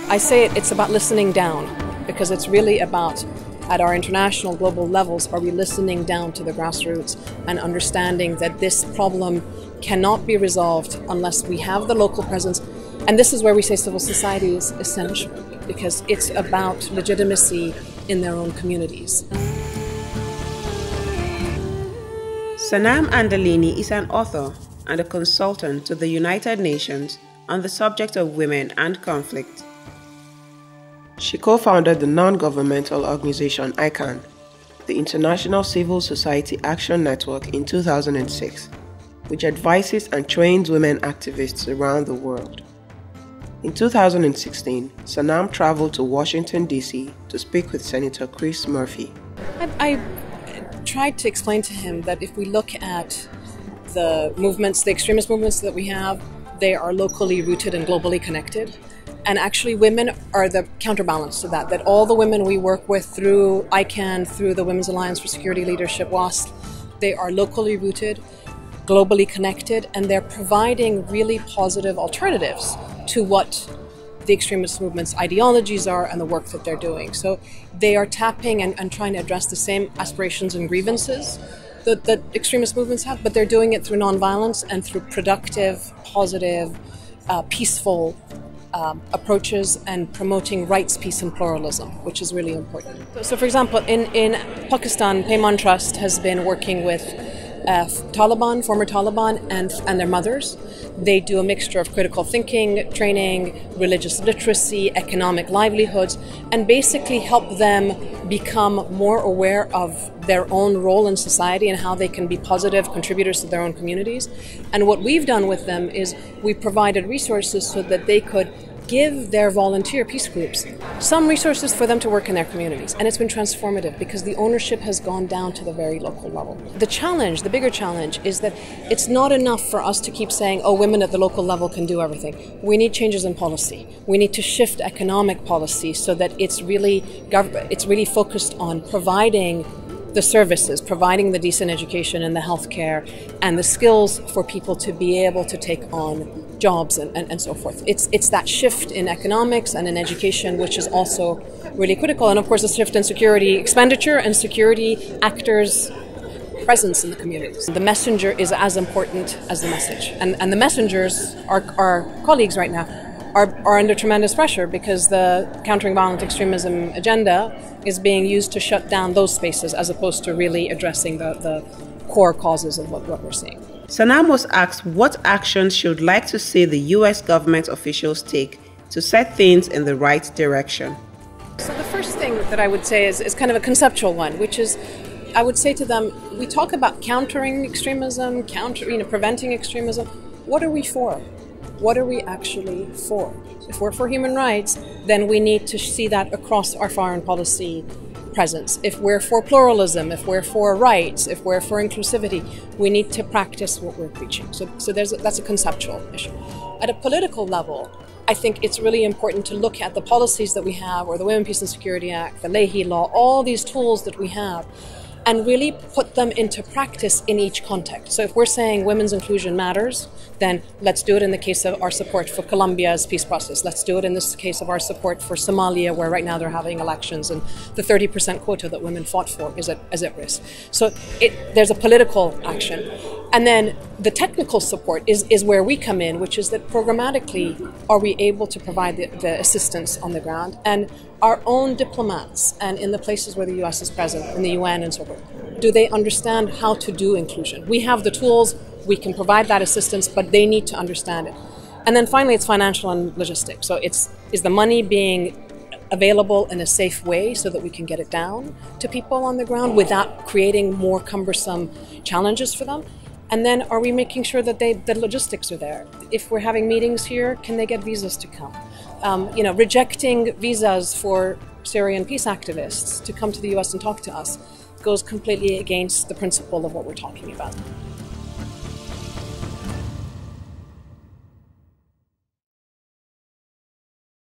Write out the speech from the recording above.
I say it's about listening down, because it's really about, at our international global levels, are we listening down to the grassroots and understanding that this problem cannot be resolved unless we have the local presence. And this is where we say civil society is essential, because it's about legitimacy in their own communities. Sanam Naraghi-Anderlini is an author and a consultant to the United Nations on the subject of women and conflict. She co-founded the non-governmental organization ICANN, the International Civil Society Action Network, in 2006, which advises and trains women activists around the world. In 2016, Sanam traveled to Washington, D.C. to speak with Senator Chris Murphy. I tried to explain to him that if we look at the movements, the extremist movements that we have, they are locally rooted and globally connected. And actually women are the counterbalance to that, that all the women we work with through ICANN, through the Women's Alliance for Security Leadership, WASL, they are locally rooted, globally connected, and they're providing really positive alternatives to what the extremist movement's ideologies are and the work that they're doing. So they are tapping and trying to address the same aspirations and grievances that extremist movements have, but they're doing it through nonviolence and through productive, positive, peaceful approaches, and promoting rights, peace and pluralism, which is really important. So for example, in Pakistan, Payman Trust has been working with Taliban, former Taliban, and their mothers. They do a mixture of critical thinking, training, religious literacy, economic livelihoods, and basically help them become more aware of their own role in society and how they can be positive contributors to their own communities. And what we've done with them is we provided resources so that they could give their volunteer peace groups some resources for them to work in their communities. And it's been transformative because the ownership has gone down to the very local level. The challenge, the bigger challenge, is that it's not enough for us to keep saying, oh, women at the local level can do everything. We need changes in policy. We need to shift economic policy so that it's really focused on providing the services, providing the decent education and the healthcare and the skills for people to be able to take on jobs and so forth. It's that shift in economics and in education which is also really critical, and of course a shift in security expenditure and security actors' presence in the communities. The messenger is as important as the message, and the messengers, our colleagues right now, are under tremendous pressure because the countering violent extremism agenda is being used to shut down those spaces as opposed to really addressing the core causes of what we're seeing. Sanam was asked what actions she would like to see the U.S. government officials take to set things in the right direction. So the first thing that I would say is kind of a conceptual one, which is I would say to them, we talk about countering extremism, preventing extremism. What are we for? What are we actually for? If we're for human rights, then we need to see that across our foreign policy presence. If we're for pluralism, if we're for rights, if we're for inclusivity, we need to practice what we're preaching. So that's a conceptual issue. At a political level, I think it's really important to look at the policies that we have, or the Women, Peace and Security Act, the Leahy Law, all these tools that we have, and really put them into practice in each context. So if we're saying women's inclusion matters, then let's do it in the case of our support for Colombia's peace process. Let's do it in this case of our support for Somalia, where right now they're having elections and the 30% quota that women fought for is at risk. So there's a political action. And then the technical support is where we come in, which is that programmatically are we able to provide the assistance on the ground, and our own diplomats and in the places where the US is present, in the UN and so forth, do they understand how to do inclusion? We have the tools, we can provide that assistance, but they need to understand it. And then finally, it's financial and logistics. So is the money being available in a safe way so that we can get it down to people on the ground without creating more cumbersome challenges for them? And then are we making sure that the logistics are there? If we're having meetings here, can they get visas to come? Rejecting visas for Syrian peace activists to come to the US and talk to us goes completely against the principle of what we're talking about.